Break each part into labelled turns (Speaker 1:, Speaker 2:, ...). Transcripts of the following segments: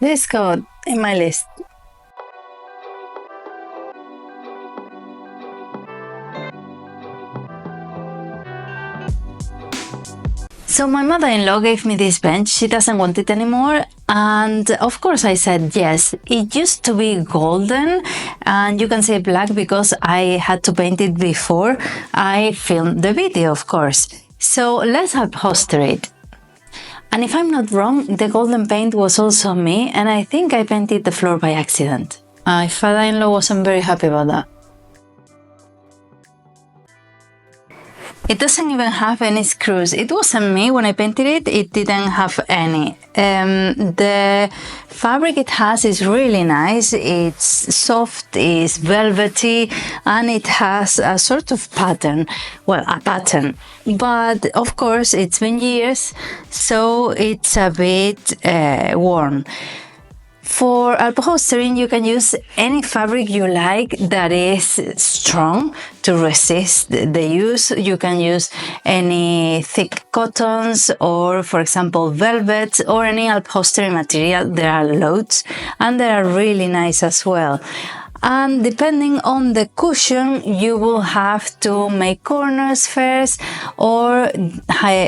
Speaker 1: Let's go in my list. So my mother-in-law gave me this bench. She doesn't want it anymore. And of course I said yes. It used to be golden, and you can say black because I had to paint it before I filmed the video, of course. So let's upholster it. And if I'm not wrong, the golden paint was also me, and I think I painted the floor by accident. My father-in-law wasn't very happy about that. It doesn't even have any screws. It wasn't me when I painted it, it didn't have any. The fabric it has is really nice. It's soft, it's velvety, and it has a sort of pattern. Well, a pattern. But of course, it's been years, so it's a bit worn. For upholstering, you can use any fabric you like that is strong to resist the use. You can use any thick cottons or, for example, velvets or any upholstery material. There are loads and they are really nice as well. And depending on the cushion, you will have to make corners first or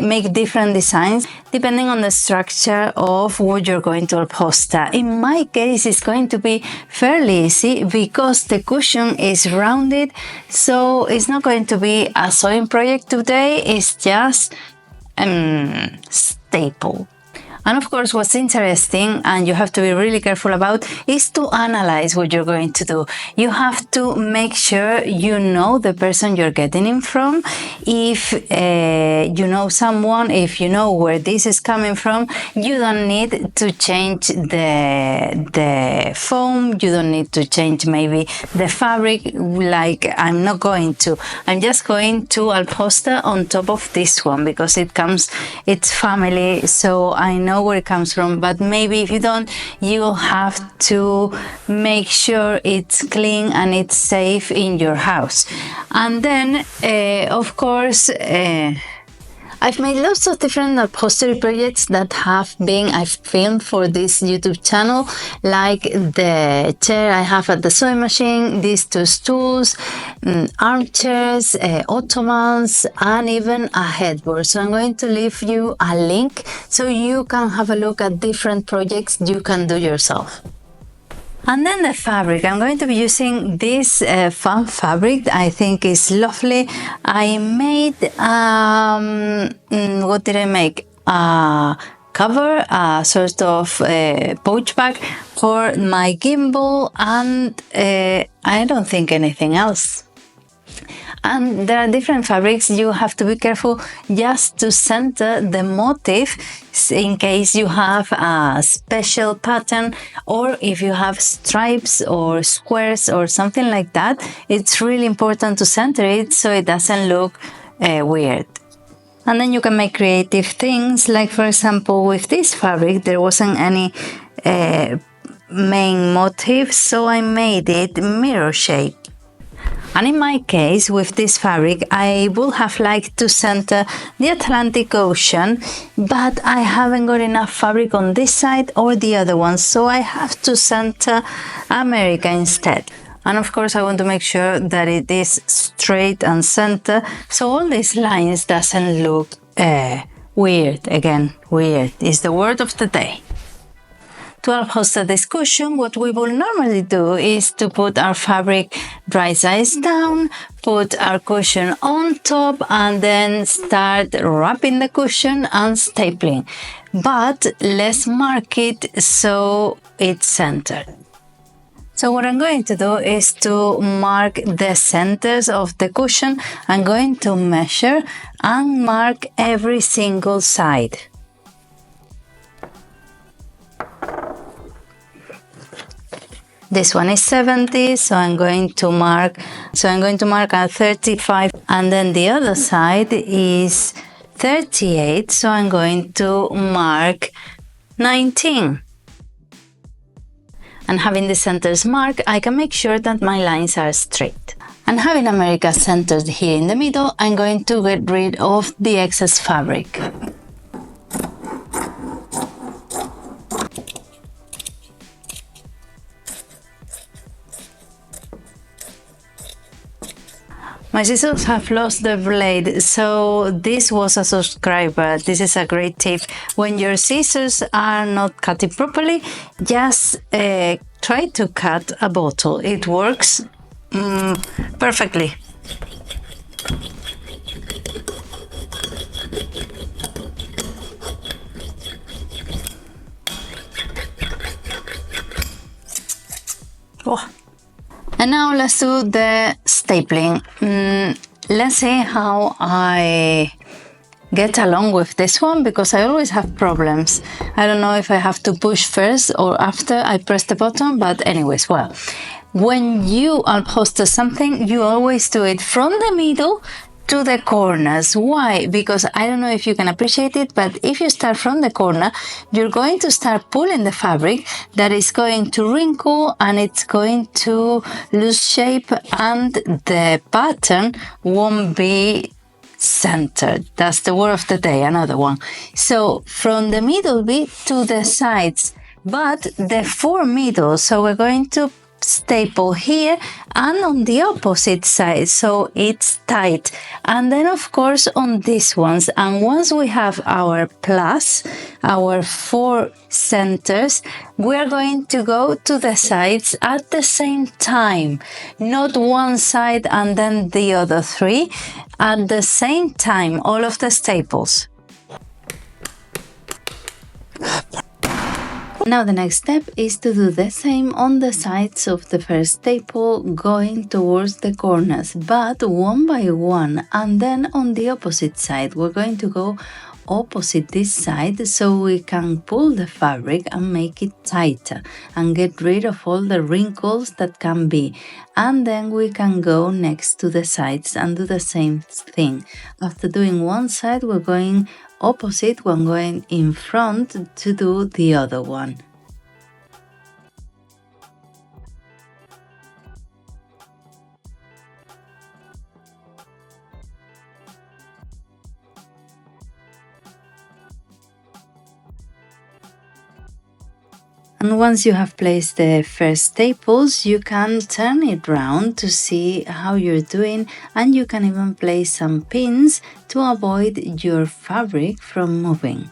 Speaker 1: make different designs depending on the structure of what you're going to upholster. In my case, it's going to be fairly easy because the cushion is rounded, so it's not going to be a sewing project today. It's just staple. And of course, what's interesting, and you have to be really careful about, is to analyze what you're going to do. You have to make sure you know the person you're getting it from. If you know someone, if you know where this is coming from, you don't need to change the foam, you don't need to change maybe the fabric, like I'm not going to. I'm just going to upholster on top of this one because it's family, so I know where it comes from. But maybe if you don't, you have to make sure it's clean and it's safe in your house. And then of course I've made lots of different upholstery projects that I've filmed for this YouTube channel, like the chair I have at the sewing machine, these two stools, armchairs, ottomans, and even a headboard. So I'm going to leave you a link so you can have a look at different projects you can do yourself. And then the fabric. I'm going to be using this fun fabric. I think is lovely. I made, what did I make? A cover, a sort of pouch bag for my gimbal, and I don't think anything else. And there are different fabrics. You have to be careful just to center the motif in case you have a special pattern, or if you have stripes or squares or something like that. It's really important to center it so it doesn't look weird. And then you can make creative things, like for example with this fabric there wasn't any main motif, so I made it mirror shape. And in my case, with this fabric, I would have liked to center the Atlantic Ocean, but I haven't got enough fabric on this side or the other one, so I have to center America instead. And of course, I want to make sure that it is straight and center, so all these lines doesn't look weird. Again, weird is the word of the day. To upholster this cushion, what we will normally do is to put our fabric right sides down, put our cushion on top, and then start wrapping the cushion and stapling. But let's mark it so it's centered. So what I'm going to do is to mark the centers of the cushion. I'm going to measure and mark every single side. This one is 70, so I'm going to mark at 35, and then the other side is 38, so I'm going to mark 19. And having the centers marked, I can make sure that my lines are straight. And having America centered here in the middle, I'm going to get rid of the excess fabric. My scissors have lost the blade, so this was a subscriber. This is a great tip. When your scissors are not cutting properly, just try to cut a bottle. It works perfectly. Oh. And now let's do the stapling. Let's see how I get along with this one, because I always have problems. I don't know if I have to push first or after I press the button, but anyways, well, when you upholster something, you always do it from the middle to the corners. Why? Because I don't know if you can appreciate it, but if you start from the corner, you're going to start pulling the fabric that is going to wrinkle and it's going to lose shape, and the pattern won't be centered. That's the word of the day, another one. So from the middle bit to the sides, but the four middles. So we're going to staple here and on the opposite side, so it's tight, and then of course on these ones. And once we have our plus, our four centers, we're going to go to the sides at the same time, not one side and then the other three, at the same time, all of the staples. Now the next step is to do the same on the sides of the first staple, going towards the corners, but one by one. And then on the opposite side, we're going to go opposite this side, so we can pull the fabric and make it tighter and get rid of all the wrinkles that can be. And then we can go next to the sides and do the same thing. After doing one side, we're going opposite, one going in front to do the other one. And once you have placed the first staples, you can turn it round to see how you're doing, and you can even place some pins to avoid your fabric from moving.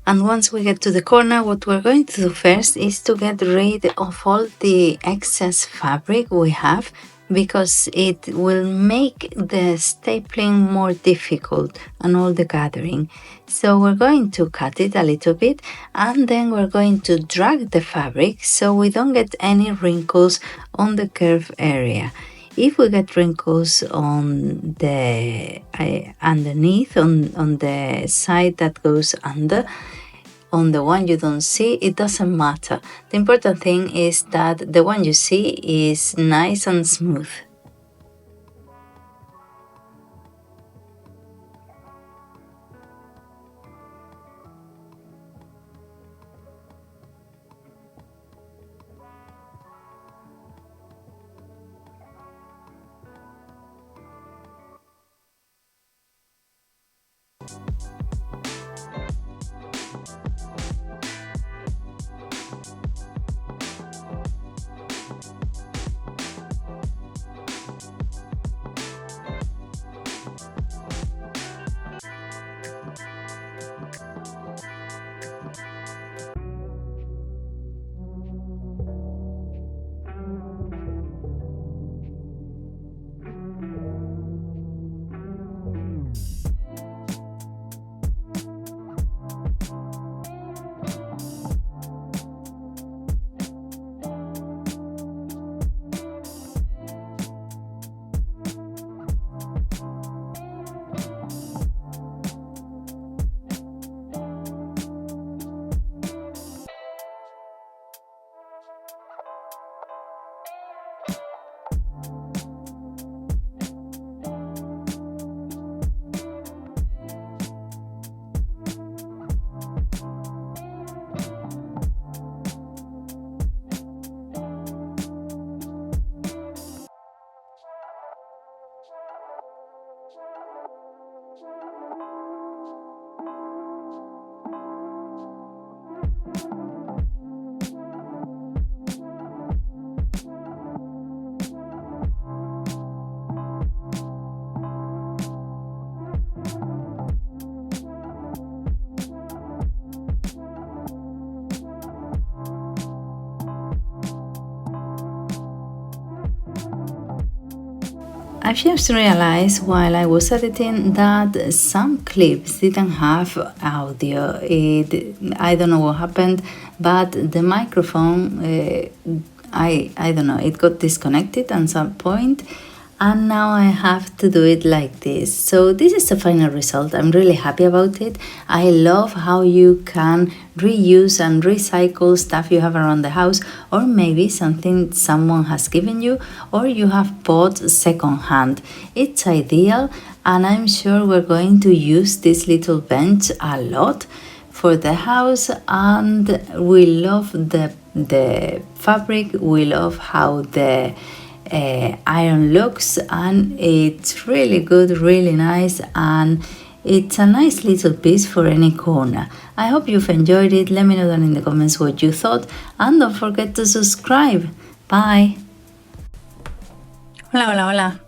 Speaker 1: And once we get to the corner, what we're going to do first is to get rid of all the excess fabric we have, because it will make the stapling more difficult and all the gathering. So we're going to cut it a little bit, and then we're going to drag the fabric so we don't get any wrinkles on the curve area. If we get wrinkles on the underneath, on the side that goes under, on the one you don't see, it doesn't matter. The important thing is that the one you see is nice and smooth. I've just realized while I was editing that some clips didn't have audio. I don't know what happened, but the microphone, I don't know, it got disconnected at some point, and now I have to do it like this. So this is the final result. I'm really happy about it. I love how you can reuse and recycle stuff you have around the house, or maybe something someone has given you or you have bought secondhand. It's ideal, and I'm sure we're going to use this little bench a lot for the house, and we love the fabric. We love how the iron looks, and it's really good, really nice, and it's a nice little piece for any corner. I hope you've enjoyed it. Let me know down in the comments what you thought, and don't forget to subscribe. Bye. Hola, hola, hola.